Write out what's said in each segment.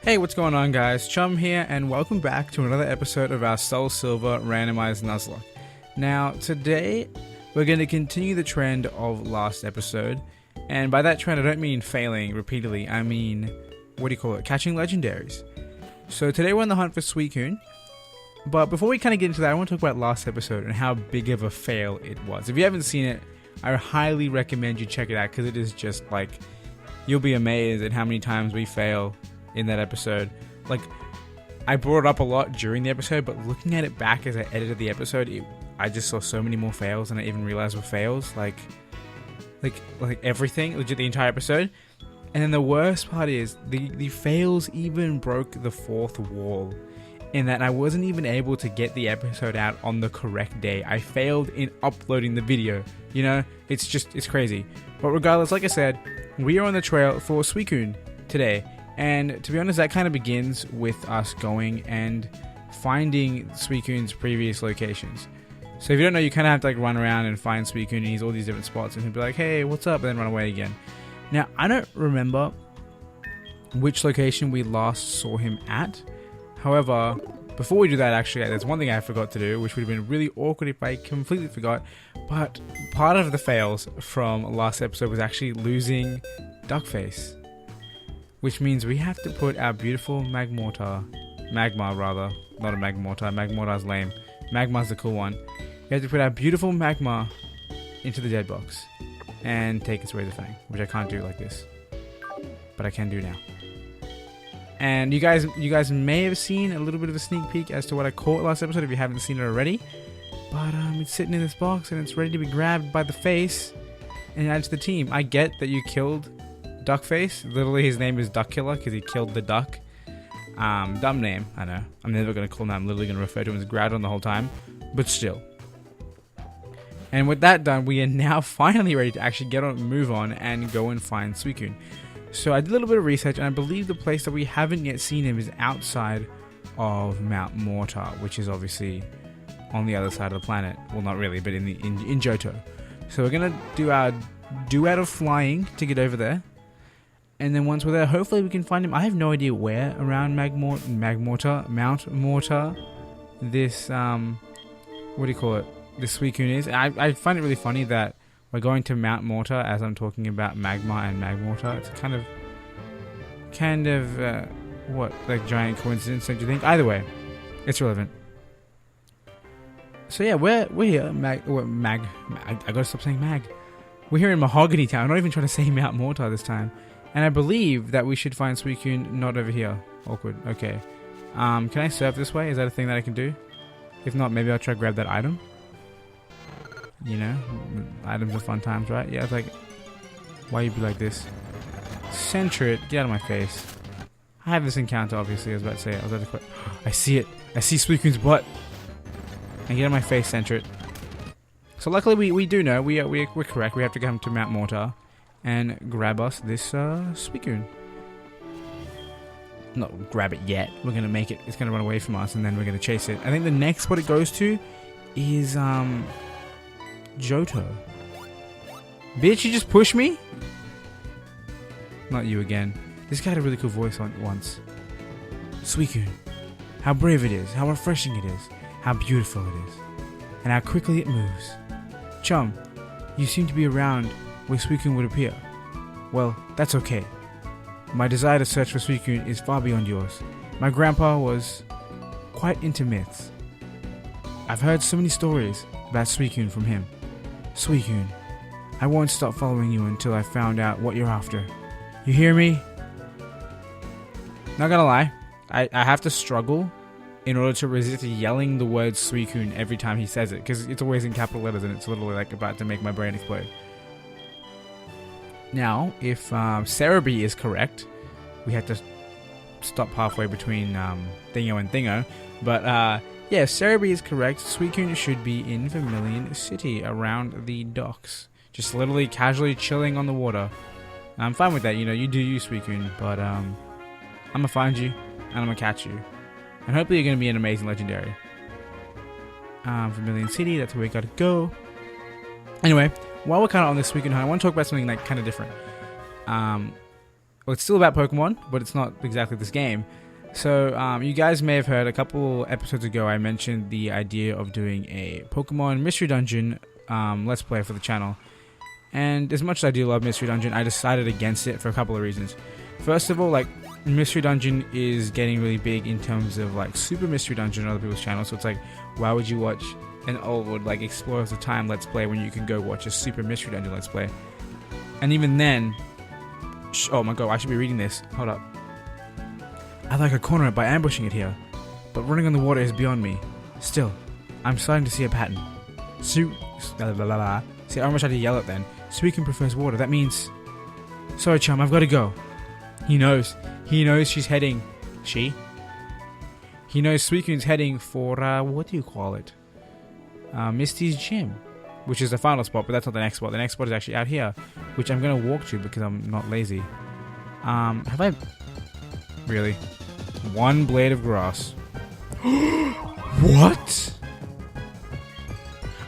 Hey, what's going on guys? Chum here and welcome back to another episode of our Soul Silver Randomized Nuzlocke. Now, today we're going to continue the trend of last episode, and by that trend I don't mean failing repeatedly, I mean, catching legendaries. So today we're on the hunt for Suicune, but before we kind of get into that, I want to talk about last episode and how big of a fail it was. If you haven't seen it, I highly recommend you check it out because it is just like, you'll be amazed at how many times we fail in that episode. Like, I brought it up a lot during the episode, but looking at it back as I edited the episode, I just saw so many more fails than I even realized were fails. Like everything, legit the entire episode. And then the worst part is the fails even broke the fourth wall, in that I wasn't even able to get the episode out on the correct day. I failed in uploading the video. You know, it's crazy. But regardless, like I said, we are on the trail for Suicune today. And to be honest, that kind of begins with us going and finding Suicune's previous locations. So if you don't know, you kind of have to like run around and find Suicune, and he's all these different spots, and he'll be like, hey, what's up? And then run away again. Now, I don't remember which location we last saw him at. However, before we do that, actually, there's one thing I forgot to do, which would have been really awkward if I completely forgot. But part of the fails from last episode was actually losing Duckface. Which means we have to put our beautiful Magma rather, not a Magmortar. Magmortar's lame. Magma's the cool one. We have to put our beautiful Magma into the dead box and take its Razor Fang, which I can't do like this, but I can do now. And you guys may have seen a little bit of a sneak peek as to what I caught last episode if you haven't seen it already. But it's sitting in this box and it's ready to be grabbed by the face and added to the team. I get that you killed Duckface. Literally his name is Duck Killer because he killed the duck. Dumb name, I know. I'm never going to call him that. I'm literally going to refer to him as Groudon the whole time. But still. And with that done, we are now finally ready to actually move on and go and find Suicune. So I did a little bit of research, and I believe the place that we haven't yet seen him is outside of Mount Mortar, which is obviously on the other side of the planet. Well, not really, but in Johto. So we're going to do our duet of flying to get over there. And then once we're there, hopefully we can find him. I have no idea where around Mount Mortar, this, this Suicune is. I find it really funny that we're going to Mount Mortar as I'm talking about Magma and Magmortar. It's kind of, like giant coincidence, don't you think? Either way, it's relevant. So yeah, we're here, I gotta stop saying Mag. We're here in Mahogany Town. I'm not even trying to say Mount Mortar this time. And I believe that we should find Suicune not over here. Awkward. Okay. Can I surf this way? Is that a thing that I can do? If not, maybe I'll try to grab that item. You know, items are fun times, right? Yeah, it's like, why you be like this? Center it. Get out of my face. I have this encounter, obviously. I was about to say. I see it. I see Suicune's butt. And get out of my face. Center it. So luckily, we do know. We're correct. We have to come to Mount Mortar and grab us this Suicune. Not grab it yet. We're gonna make it. It's gonna run away from us, and then we're gonna chase it. I think the next spot it goes to is Johto. Bitch, you just pushed me? Not you again. This guy had a really cool voice once. Suicune. How brave it is. How refreshing it is. How beautiful it is. And how quickly it moves. Chum, you seem to be around where Suicune would appear. Well, that's okay. My desire to search for Suicune is far beyond yours. My grandpa was quite into myths. I've heard so many stories about Suicune from him. Suicune, I won't stop following you until I found out what you're after. You hear me? Not gonna lie, I have to struggle in order to resist yelling the word Suicune every time he says it, because it's always in capital letters and it's literally like about to make my brain explode. Now, if Cerebi is correct, we had to stop halfway between Thingo and Thingo. But yeah, if Cerebi is correct, Suicune should be in Vermilion City around the docks. Just literally casually chilling on the water. I'm fine with that, you know, you do you, Suicune. But I'm going to find you and I'm going to catch you. And hopefully you're going to be an amazing legendary. Vermilion City, that's where we got to go. Anyway, while we're kind of on this Suicune hunt, I want to talk about something like kind of different. well, it's still about Pokemon, but it's not exactly this game. So you guys may have heard a couple episodes ago I mentioned the idea of doing a Pokemon Mystery Dungeon Let's Play for the channel. And as much as I do love Mystery Dungeon, I decided against it for a couple of reasons. First of all, like, Mystery Dungeon is getting really big in terms of like Super Mystery Dungeon on other people's channels. So it's like, why would you watch an old like Explorers of Time Let's Play when you can go watch a Super Mystery Dungeon Let's Play? And even then, oh my god, I should be reading this. Hold up. I'd like to corner it by ambushing it here, but running on the water is beyond me. Still, I'm starting to see a pattern. See, I almost had to yell it then. Suicune prefers water. That means... Sorry, chum, I've got to go. He knows. He knows she's heading... She? He knows Suicune's heading for, what do you call it? Misty's gym. Which is the final spot, but that's not the next spot. The next spot is actually out here, which I'm going to walk to because I'm not lazy. Have I... Really? One blade of grass. What?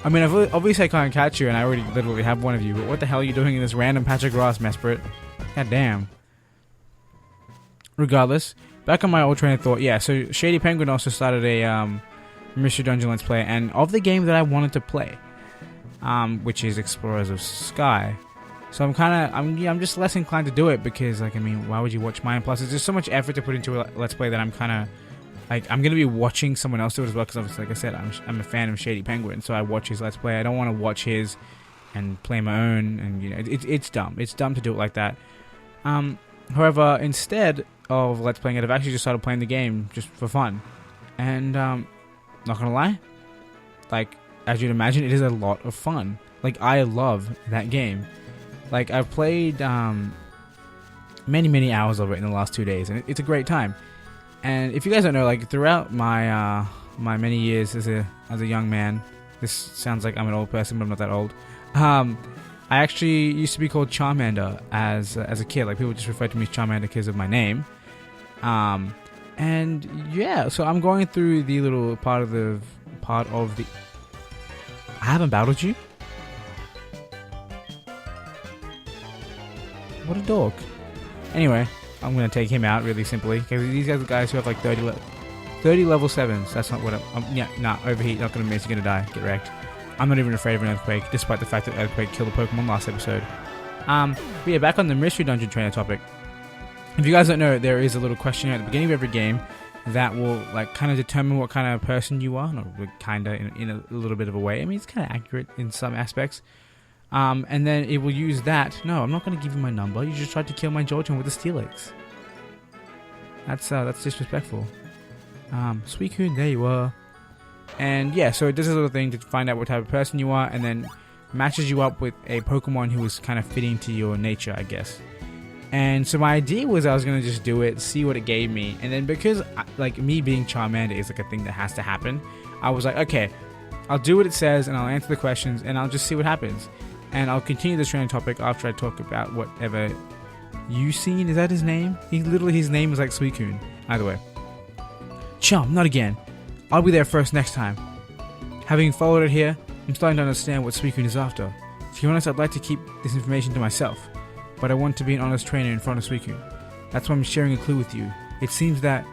I mean, obviously I can't catch you, and I already literally have one of you, but what the hell are you doing in this random patch of grass, Mesprit? God damn. Regardless, back on my old train of thought, yeah, so Shady Penguin also started a Mystery Dungeon Let's Play, and of the game that I wanted to play, which is Explorers of Sky. So I'm just less inclined to do it because, like, I mean, why would you watch mine? Plus, there's just so much effort to put into a Let's Play that I'm kind of, like, I'm going to be watching someone else do it as well because, obviously, like I said, I'm a fan of Shady Penguin, so I watch his Let's Play. I don't want to watch his and play my own, and, you know, it's dumb. It's dumb to do it like that. However, instead of Let's Playing it, I've actually just started playing the game just for fun. And, not going to lie, like, as you'd imagine, it is a lot of fun. Like, I love that game. Like, I've played many hours of it in the last 2 days, and it's a great time. And if you guys don't know, like, throughout my my many years as a young man, this sounds like I'm an old person, but I'm not that old. I actually used to be called Charmander as a kid. Like, people just referred to me as Charmander because of my name. And yeah, so I'm going through the little part of the. I haven't battled you. What a dork. Anyway, I'm going to take him out really simply. Because these guys are guys who have like 30 level 7s. That's not what overheat, not going to miss, you're going to die. Get wrecked. I'm not even afraid of an earthquake, despite the fact that earthquake killed a Pokemon last episode. But yeah, back on the Mystery Dungeon Trainer topic. If you guys don't know, there is a little questionnaire at the beginning of every game that will like kind of determine what kind of person you are. Not kind of, in a little bit of a way. I mean, it's kind of accurate in some aspects. And then it will use that. No, I'm not going to give you my number. You just tried to kill my Georgian with a Steelix. That's disrespectful. Suicune, there you are. And yeah, so it does this little thing to find out what type of person you are, and then matches you up with a Pokemon who is kind of fitting to your nature, I guess. And so my idea was I was going to just do it, see what it gave me, and then because like me being Charmander is like a thing that has to happen, I was like, okay, I'll do what it says, and I'll answer the questions, and I'll just see what happens. And I'll continue this training topic after I talk about whatever Usain, is that his name? His name is like Suicune. Either way. Chum, not again. I'll be there first next time. Having followed it here, I'm starting to understand what Suicune is after. To be honest, I'd like to keep this information to myself, but I want to be an honest trainer in front of Suicune. That's why I'm sharing a clue with you. It seems that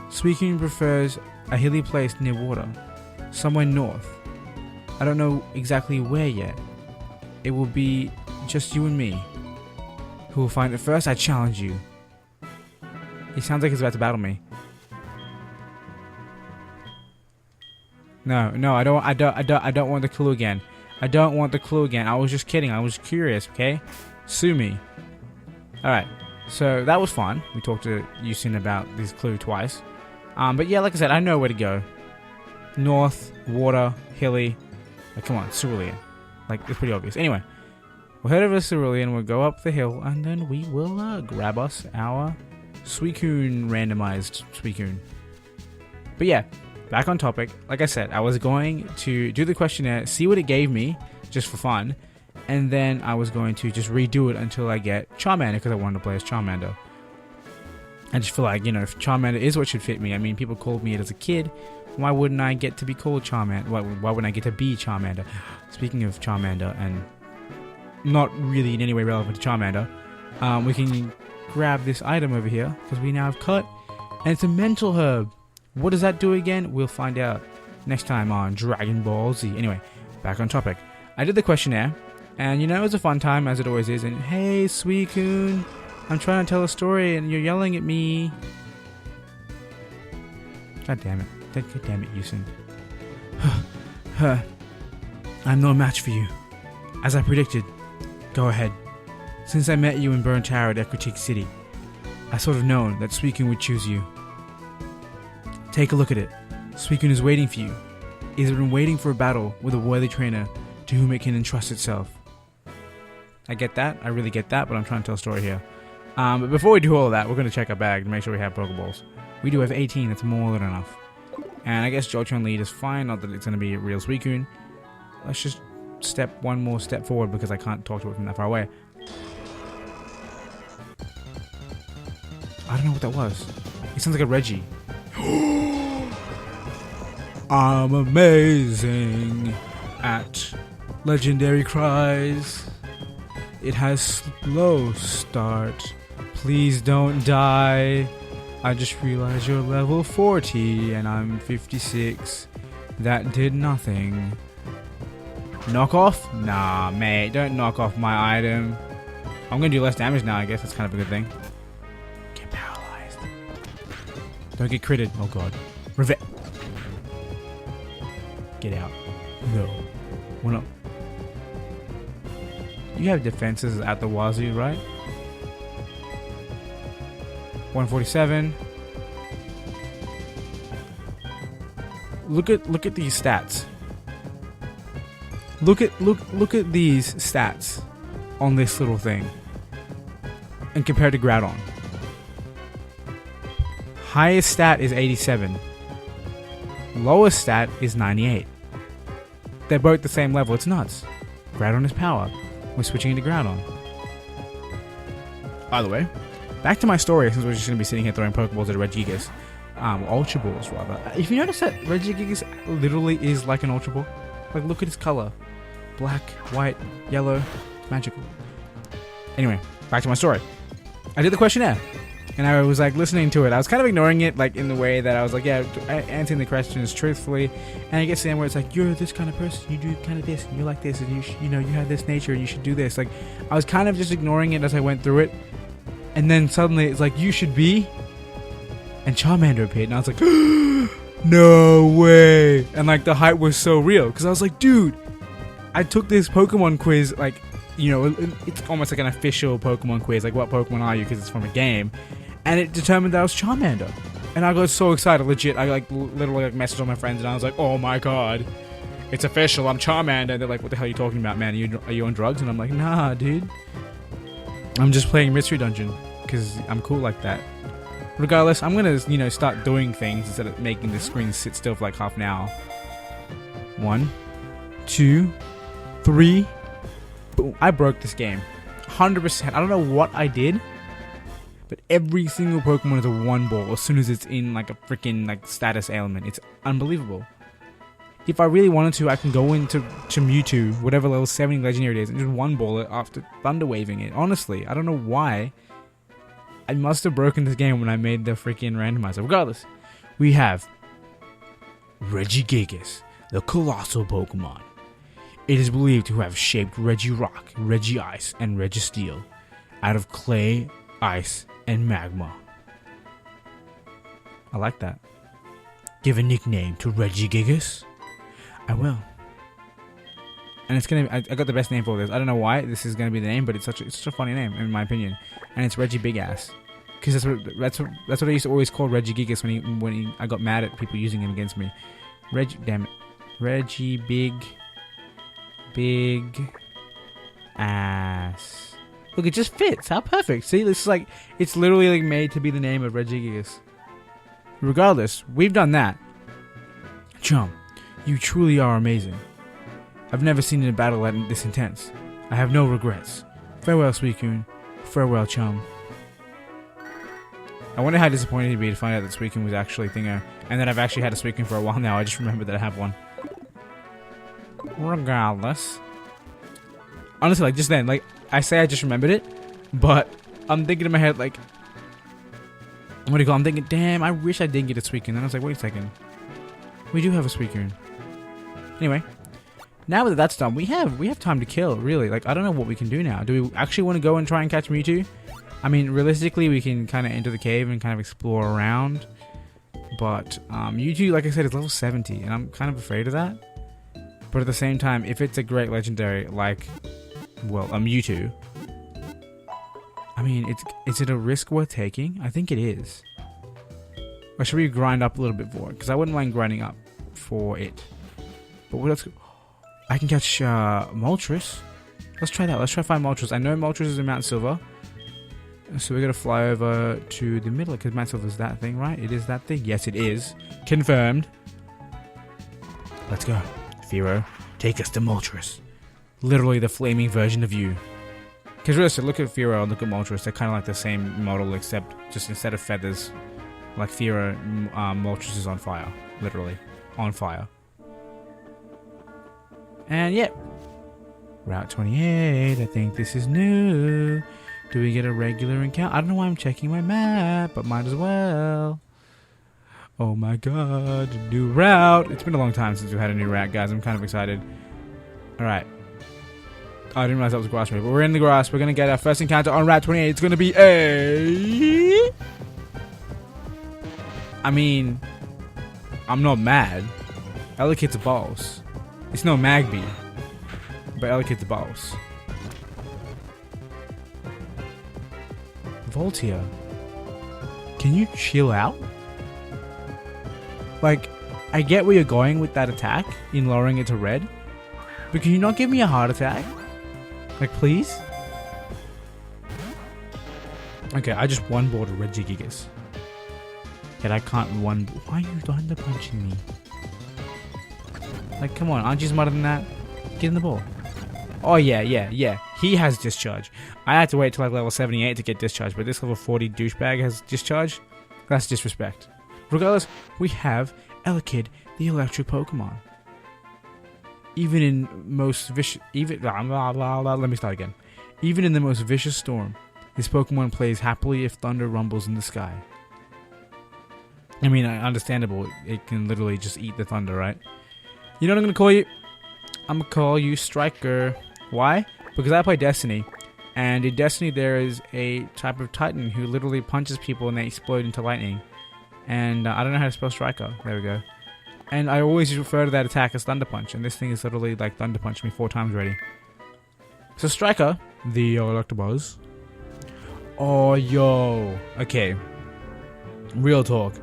Suicune prefers a hilly place near water, somewhere north. I don't know exactly where yet. It will be just you and me. Who will find it first? I challenge you. He sounds like he's about to battle me. No, I don't want the clue again. I don't want the clue again. I was just kidding. I was curious, okay? Sue me. Alright, so that was fun. We talked to Usain about this clue twice. But yeah, like I said, I know where to go. North, water, hilly. Like, come on, Cerulean. Like, it's pretty obvious. Anyway, we'll head over to Cerulean, we'll go up the hill, and then we will grab us our Suicune randomized Suicune. But yeah, back on topic. Like I said, I was going to do the questionnaire, see what it gave me, just for fun, and then I was going to just redo it until I get Charmander, because I wanted to play as Charmander. I just feel like, you know, if Charmander is what should fit me, I mean, people called me it as a kid, why wouldn't I get to be called Charmander? Why wouldn't I get to be Charmander? Speaking of Charmander, and not really in any way relevant to Charmander, we can grab this item over here because we now have cut, and it's a mental herb. What does that do again? We'll find out next time on Dragon Ball Z. Anyway, back on topic. I did the questionnaire, and you know, it was a fun time as it always is. And hey, Suicune, I'm trying to tell a story, and you're yelling at me. God damn it! God damn it, Yusin. I'm no match for you. As I predicted, go ahead. Since I met you in Burn Tower at Equatique City, I sort of known that Suicune would choose you. Take a look at it. Suicune is waiting for you. It has been waiting for a battle with a worthy trainer to whom it can entrust itself. I get that, I really get that, but I'm trying to tell a story here. But before we do all of that, we're going to check our bag to make sure we have Pokeballs. We do have 18, that's more than enough. And I guess Jolteon lead is fine, not that it's going to be a real Suicune. Let's just step one more step forward because I can't talk to it from that far away. I don't know what that was. It sounds like a Reggie. I'm amazing at legendary cries. It has slow start. Please don't die. I just realized you're level 40 and I'm 56. That did nothing. Knock off? Nah, mate, don't knock off my item. I'm gonna do less damage now, I guess that's kind of a good thing. Get paralyzed. Don't get critted. Oh god. Get out. No. We're not. You have defenses at the wazoo, right? 147. Look at these stats. Look at these stats on this little thing. And compared to Groudon. Highest stat is 87. Lowest stat is 98. They're both the same level. It's nuts. Groudon is power. We're switching into Groudon. By the way, back to my story, since we're just going to be sitting here throwing Pokeballs at a Regigigas. Ultra Balls, rather. If you notice that Regigigas literally is like an Ultra Ball. Like, look at its color. Black, white, yellow. Magical. Anyway, back to my story. I did the questionnaire. And I was like listening to it. I was kind of ignoring it, like in the way that I was like, yeah, answering the questions truthfully. And I get to the end where it's like, you're this kind of person, you do kind of this, and you're like this, and you know, you have this nature, and you should do this. Like, I was kind of just ignoring it as I went through it. And then suddenly it's like, you should be. And Charmander appeared, and I was like, no way. And like the hype was so real, because I was like, dude, I took this Pokemon quiz, like, you know, it's almost like an official Pokemon quiz, like what Pokemon are you, because it's from a game. And it determined that I was Charmander. And I got so excited, legit. I like literally like messaged all my friends and I was like, oh my god, it's official, I'm Charmander. And they're like, what the hell are you talking about, man? Are you on drugs? And I'm like, nah, dude. I'm just playing Mystery Dungeon because I'm cool like that. Regardless, I'm gonna, you know, start doing things instead of making the screen sit still for like half an hour. 1, 2, 3. Boom. I broke this game. 100%. I don't know what I did. But every single Pokemon is a 1-ball as soon as it's in like a freaking like status ailment. It's unbelievable. If I really wanted to, I can go into Mewtwo, whatever level 70 legendary it is, and just 1-ball it after Thunder Waving it. Honestly, I don't know why. I must have broken this game when I made the freaking randomizer. Regardless, we have Regigigas, the colossal Pokemon. It is believed to have shaped Regirock, Regice, and Registeel out of clay, ice, and magma. I like that. Give a nickname to Regigigas? I will. And it's gonna be, I got the best name for this. I don't know why this is gonna be the name, but it's such a funny name in my opinion. And it's Reggie Big Ass. Because that's what I used to always call Regigigas when I got mad at people using him against me. Damn it. Reggie Big Ass. Look, it just fits. How perfect. See, this is like, it's literally like made to be the name of Regigigas. Regardless, we've done that. Chum, you truly are amazing. I've never seen a battle this intense. I have no regrets. Farewell, Suicune. Farewell, Chum. I wonder how disappointed he'd be to find out that Suicune was actually Thingo, and that I've actually had a Suicune for a while now. I just remembered that I have one. Regardless. Honestly, like, just then, like, I say I just remembered it, but I'm thinking in my head like, what do you call? I'm thinking, damn, I wish I didn't get a Suicune. And then I was like, wait a second, we do have a Suicune. Anyway, now that that's done, we have time to kill. Really, like I don't know what we can do now. Do we actually want to go and try and catch Mewtwo? I mean, realistically, we can kind of enter the cave and kind of explore around. But Mewtwo, like I said, is level 70, and I'm kind of afraid of that. But at the same time, if it's a great legendary like, well, a Mewtwo, I mean, is it a risk worth taking? I think it is. Or should we grind up a little bit for it? Because I wouldn't mind grinding up for it. But what else? I can catch Moltres. Let's try that. Let's try find Moltres. I know Moltres is in Mount Silver. So we're going to fly over to the middle, because Mount Silver is that thing, right? It is that thing? Yes, it is. Confirmed. Let's go. Firo, take us to Moltres. Literally the flaming version of you. Because really, look at Firo and look at Moltres. They're kind of like the same model, except just instead of feathers, like Firo, Moltres is on fire. Literally. On fire. And yeah. Route 28. I think this is new. Do we get a regular encounter? I don't know why I'm checking my map, but might as well. Oh my god, new route. It's been a long time since we've had a new route, guys. I'm kind of excited. Alright. Oh, I didn't realize that was grass area, but we're in the grass. We're going to get our first encounter on Route 28. It's going to be a... I mean, I'm not mad. Elekid's a boss. It's no Magby, but Elekid's a boss. Voltia, can you chill out? Like, I get where you're going with that attack in lowering it to red, but can you not give me a heart attack? Like, please? Okay, I just one-board a Regigigas. Yet I can't one... Why are you thunder punching me? Like, come on, aren't you smarter than that? Get in the ball. Oh, yeah. He has discharge. I had to wait till like level 78 to get discharge, but this level 40 douchebag has discharge? That's disrespect. Regardless, we have Elekid, the electric Pokemon. Even in most vicious... let me start again. Even in the most vicious storm, this Pokemon plays happily if thunder rumbles in the sky. I mean, understandable. It can literally just eat the thunder, right? You know what I'm going to call you? I'm going to call you Striker. Why? Because I play Destiny, and in Destiny there is a type of Titan who literally punches people and they explode into lightning. And I don't know how to spell Striker. There we go. And I always refer to that attack as Thunder Punch, and this thing is literally like Thunder Punch me 4 times already. So Striker, the Electabuzz. Oh, yo. Okay. Real talk.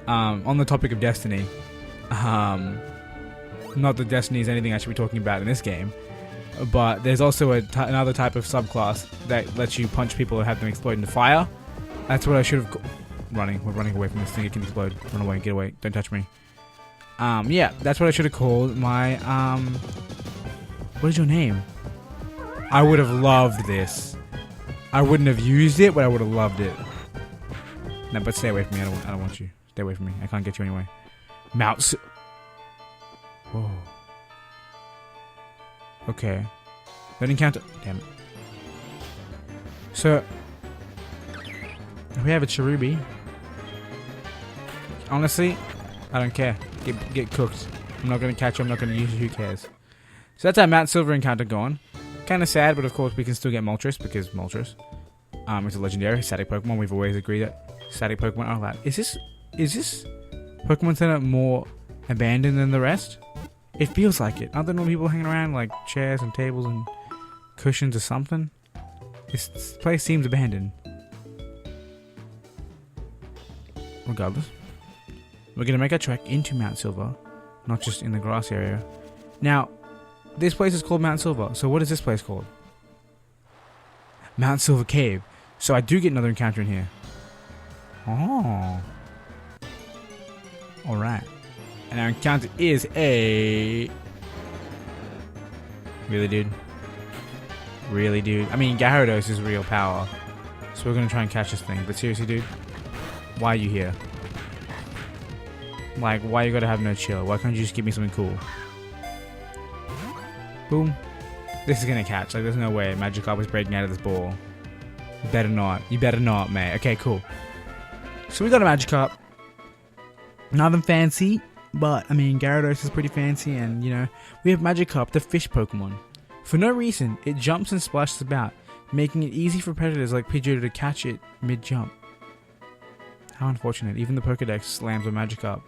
On the topic of Destiny. Not that Destiny is anything I should be talking about in this game. But there's also another type of subclass that lets you punch people and have them explode into fire. That's what I should have... We're running away from this thing. It can explode. Run away. Get away. Don't touch me. Yeah, that's what I should have called my... What is your name? I would have loved this. I wouldn't have used it, but I would have loved it. No, but stay away from me. I don't want you. Stay away from me. I can't get you anyway. Mouse. Whoa. Okay. That encounter... Damn it. So... we have a Cherubi. Honestly, I don't care. Get cooked. I'm not going to catch you. I'm not going to use you. Who cares? So that's our Mount Silver encounter gone. Kind of sad, but of course we can still get Moltres, because Moltres is a legendary static Pokemon. We've always agreed that static Pokemon are allowed. Is this Pokemon Center more abandoned than the rest? It feels like it. Aren't there no people hanging around like chairs and tables and cushions or something? This place seems abandoned. Regardless, we're going to make our trek into Mount Silver, not just in the grass area. Now, this place is called Mount Silver, so what is this place called? Mount Silver Cave. So I do get another encounter in here. Oh. Alright. And our encounter is a... Really, dude? Really, dude? I mean, Gyarados is real power. So we're going to try and catch this thing. But seriously, dude? Why are you here? Like, why you gotta have no chill? Why can't you just give me something cool? Boom. This is gonna catch. Like, there's no way Magikarp is breaking out of this ball. You better not. You better not, mate. Okay, cool. So we got a Magikarp. Nothing fancy, but I mean, Gyarados is pretty fancy, and you know, we have Magikarp, the fish Pokemon. For no reason, it jumps and splashes about, making it easy for predators like Pidgeotto to catch it mid-jump. How unfortunate. Even the Pokedex slams on Magikarp.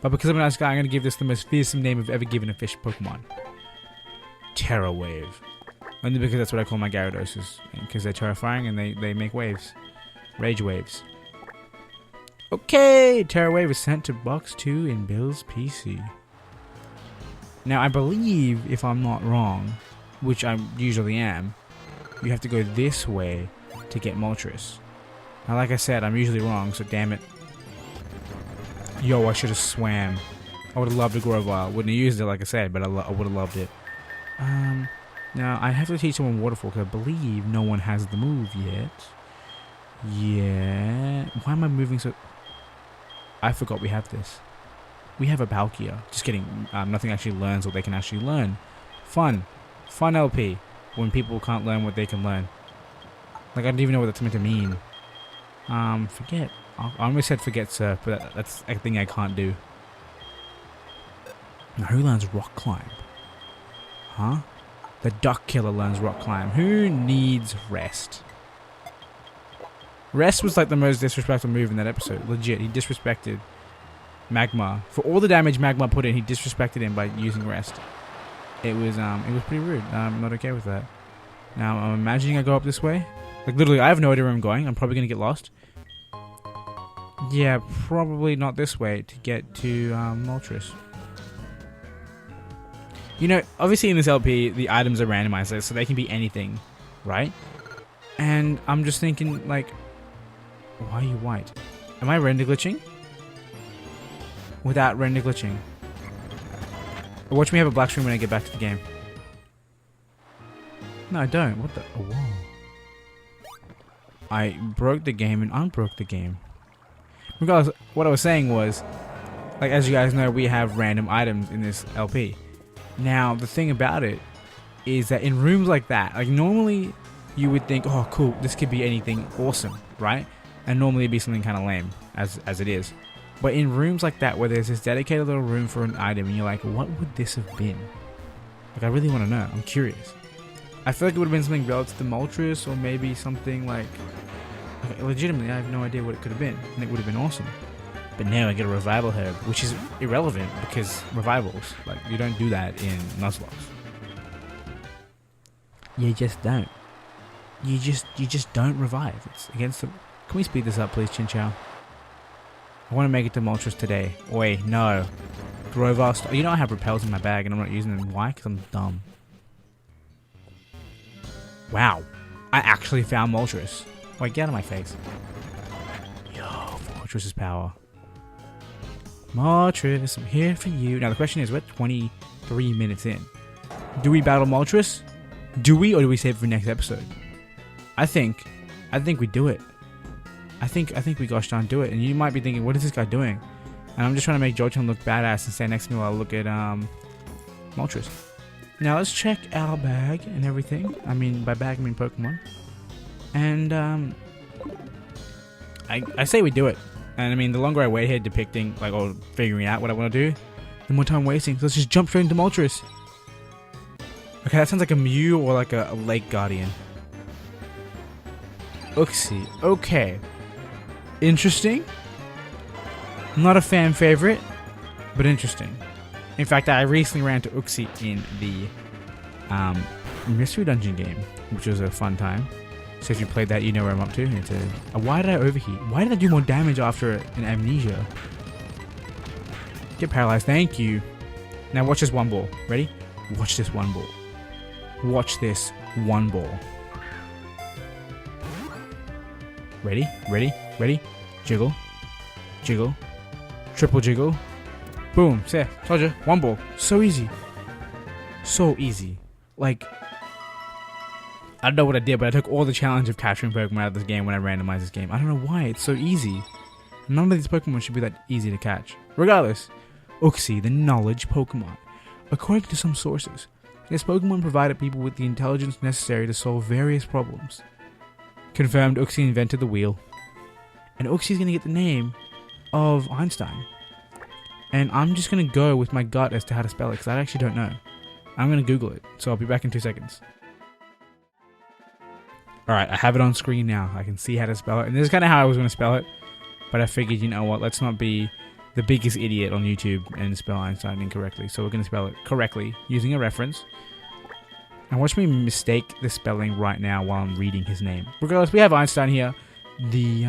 But because I'm a nice guy, I'm going to give this the most fearsome name I've ever given a fish Pokemon. Terror Wave. Only because that's what I call my Gyarados, because they're terrifying and they make waves. Rage waves. Okay, Terror Wave is sent to box 2 in Bill's PC. Now I believe, if I'm not wrong, which I usually am, you have to go this way to get Moltres. Now like I said, I'm usually wrong, so damn it. Yo, I should have swam. I would have loved a Grovyle. Wouldn't have used it like I said, but I would have loved it. Now, I have to teach someone Waterfall because I believe no one has the move yet. Yeah. Why am I moving so... I forgot we have this. We have a Palkia. Just kidding. Nothing actually learns what they can actually learn. Fun. Fun LP. When people can't learn what they can learn. Like, I don't even know what that's meant to mean. Forget. I almost said forget surf, but that's a thing I can't do. Now, who learns rock climb? Huh? The Duck Killer learns rock climb. Who needs rest? Rest was like the most disrespectful move in that episode. Legit, he disrespected Magma. For all the damage Magma put in, he disrespected him by using rest. It was pretty rude. I'm not okay with that. Now, I'm imagining I go up this way. Like, literally, I have no idea where I'm going. I'm probably going to get lost. Yeah, probably not this way to get to Moltres. You know, obviously in this LP, the items are randomized, so they can be anything, right? And I'm just thinking, like, why are you white? Am I render glitching? Without render glitching. Watch me have a black screen when I get back to the game. No, I don't. What the? Oh, whoa. I broke the game and unbroke the game. Regardless, what I was saying was, like, as you guys know, we have random items in this LP. Now, the thing about it is that in rooms like that, like, normally you would think, oh, cool, this could be anything awesome, right? And normally it'd be something kind of lame, as it is. But in rooms like that, where there's this dedicated little room for an item, and you're like, what would this have been? Like, I really want to know. I'm curious. I feel like it would have been something relative to Moltres, or maybe something like legitimately, I have no idea what it could have been, and it would have been awesome. But now I get a revival herb, which is irrelevant because revivals, like, you don't do that in Nuzlocke. You just don't. You just don't revive. It's against the... Can we speed this up, please, Chinchou? I want to make it to Moltres today. Wait, no. Grovyle... You know I have repels in my bag and I'm not using them. Why? Because I'm dumb. Wow. I actually found Moltres. Wait, get out of my face. Yo, Moltres' power. Moltres, I'm here for you. Now the question is, we're 23 minutes in. Do we battle Moltres? Do we, or do we save it for next episode? I think we do it. I think we gosh darn do it. And you might be thinking, what is this guy doing? And I'm just trying to make Jojo look badass and stand next to me while I look at Moltres. Now let's check our bag and everything. I mean, by bag I mean Pokemon. And I say we do it. And I mean, the longer I wait here depicting, like, or figuring out what I want to do, the more time I'm wasting. So let's just jump straight into Moltres. Okay, that sounds like a Mew or like a Lake Guardian. Uxie. Okay. Interesting. Not a fan favorite, but interesting. In fact, I recently ran to Uxie in the Mystery Dungeon game, which was a fun time. So if you played that, you know where I'm up to. It's why did I overheat? Why did I do more damage after an amnesia? Get paralyzed. Thank you. Now watch this one ball. Ready? Watch this one ball. Watch this one ball. Ready? Ready? Ready? Jiggle. Jiggle. Triple jiggle. Boom. See, told you. One ball. So easy. So easy. Like, I don't know what I did, but I took all the challenge of capturing Pokemon out of this game when I randomized this game. I don't know why. It's so easy. None of these Pokemon should be that easy to catch. Regardless, Uxie, the knowledge Pokemon. According to some sources, this Pokemon provided people with the intelligence necessary to solve various problems. confirmed Uxie invented the wheel. And Uxie's going to get the name of Einstein. And I'm just going to go with my gut as to how to spell it, because I actually don't know. I'm going to Google it, so I'll be back in 2 seconds. Alright, I have it on screen now. I can see how to spell it. And this is kind of how I was going to spell it. But I figured, you know what, let's not be the biggest idiot on YouTube and spell Einstein incorrectly. So we're going to spell it correctly using a reference. And watch me mistake the spelling right now while I'm reading his name. Regardless, we have Einstein here. The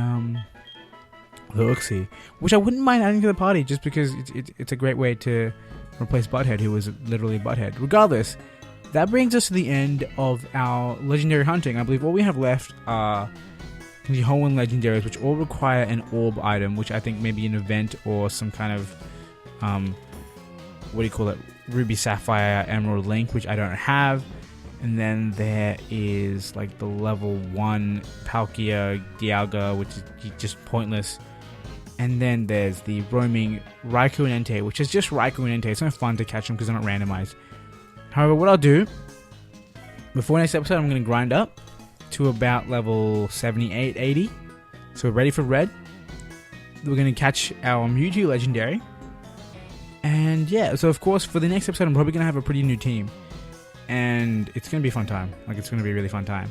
Uxie, which I wouldn't mind adding to the party just because it's a great way to replace Butthead, who was literally Butthead. Regardless, that brings us to the end of our legendary hunting. I believe all we have left are the Hoenn legendaries, which all require an orb item, which I think maybe an event or some kind of what do you call it, Ruby, Sapphire, Emerald Link, which I don't have. And then there is like the level 1 Palkia Dialga, which is just pointless. And then there's the roaming Raikou and Entei, which is just Raikou and Entei. It's no fun to catch them because they're not randomized. However, what I'll do, before next episode, I'm going to grind up to about level 78, 80. So we're ready for red. We're going to catch our Mewtwo legendary. And yeah, so of course, for the next episode, I'm probably going to have a pretty new team. And it's going to be a fun time. Like, it's going to be a really fun time.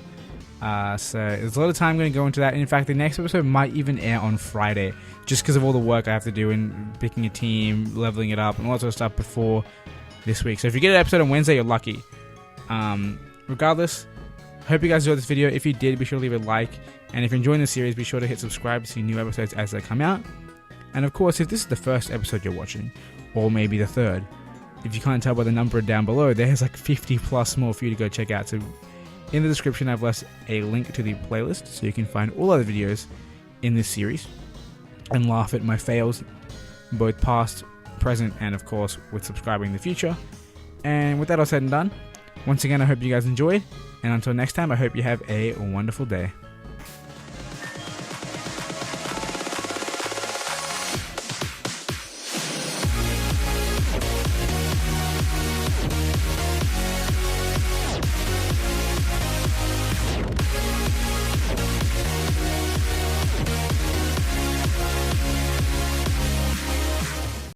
So there's a lot of time going to go into that. And in fact, the next episode might even air on Friday, just because of all the work I have to do in picking a team, leveling it up, and all that sort of stuff before this week. So if you get an episode on Wednesday, you're lucky. Regardless, hope you guys enjoyed this video. If you did, be sure to leave a like. And if you're enjoying the series, be sure to hit subscribe to see new episodes as they come out. And of course, if this is the first episode you're watching, or maybe the third, if you can't tell by the number down below, there's like 50 plus more for you to go check out. So in the description, I've left a link to the playlist so you can find all other videos in this series and laugh at my fails, both past, present, and of course with subscribing in the future. And with that all said and done, once again, I hope you guys enjoyed, and until next time, I hope you have a wonderful day.